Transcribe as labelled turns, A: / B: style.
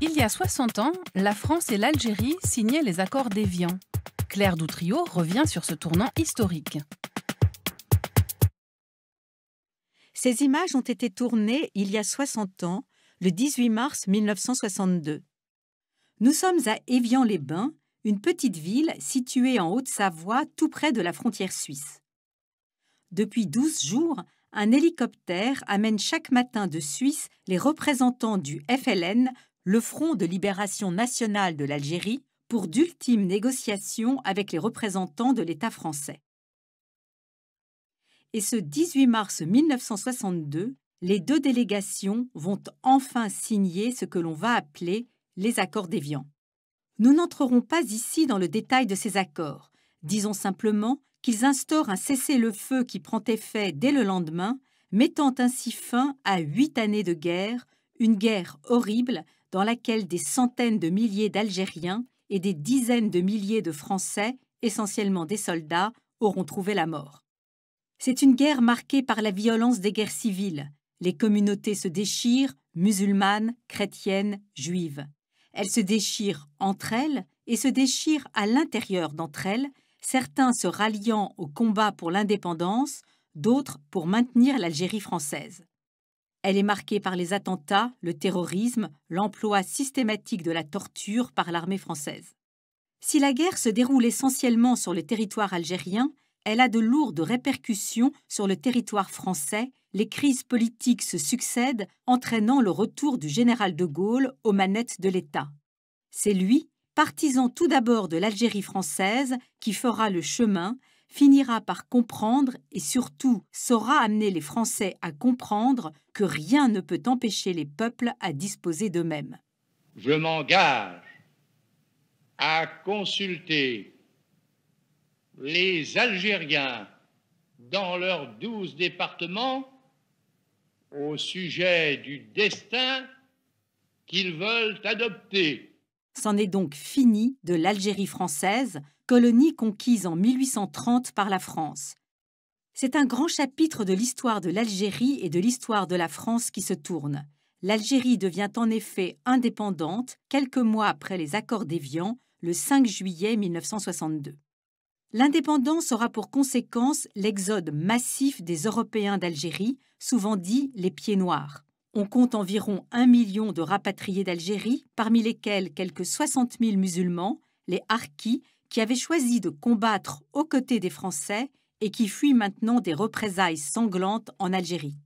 A: Il y a 60 ans, la France et l'Algérie signaient les accords d'Évian. Claire Doutrio revient sur ce tournant historique.
B: Ces images ont été tournées il y a 60 ans, le 18 mars 1962. Nous sommes à Évian-les-Bains, une petite ville située en Haute-Savoie, tout près de la frontière suisse. Depuis 12 jours, un hélicoptère amène chaque matin de Suisse les représentants du FLN, le Front de libération nationale de l'Algérie, pour d'ultimes négociations avec les représentants de l'État français. Et ce 18 mars 1962, les deux délégations vont enfin signer ce que l'on va appeler les accords d'Évian. Nous n'entrerons pas ici dans le détail de ces accords. Disons simplement qu'ils instaurent un cessez-le-feu qui prend effet dès le lendemain, mettant ainsi fin à 8 années de guerre, une guerre horrible dans laquelle des centaines de milliers d'Algériens et des dizaines de milliers de Français, essentiellement des soldats, auront trouvé la mort. C'est une guerre marquée par la violence des guerres civiles. Les communautés se déchirent, musulmanes, chrétiennes, juives. Elles se déchirent entre elles et se déchirent à l'intérieur d'entre elles, certains se ralliant au combat pour l'indépendance, d'autres pour maintenir l'Algérie française. Elle est marquée par les attentats, le terrorisme, l'emploi systématique de la torture par l'armée française. Si la guerre se déroule essentiellement sur le territoire algérien, elle a de lourdes répercussions sur le territoire français. Les crises politiques se succèdent, entraînant le retour du général de Gaulle aux manettes de l'État. C'est lui, partisan tout d'abord de l'Algérie française, qui fera le chemin, finira par comprendre et surtout saura amener les Français à comprendre que rien ne peut empêcher les peuples à disposer d'eux-mêmes.
C: Je m'engage à consulter les Algériens dans leurs 12 départements au sujet du destin qu'ils veulent adopter.
B: C'en est donc fini de l'Algérie française, colonie conquise en 1830 par la France. C'est un grand chapitre de l'histoire de l'Algérie et de l'histoire de la France qui se tourne. L'Algérie devient en effet indépendante quelques mois après les accords d'Évian, le 5 juillet 1962. L'indépendance aura pour conséquence l'exode massif des Européens d'Algérie, souvent dit les pieds noirs. On compte environ 1 million de rapatriés d'Algérie, parmi lesquels quelques 60 000 musulmans, les Harkis, qui avaient choisi de combattre aux côtés des Français et qui fuient maintenant des représailles sanglantes en Algérie.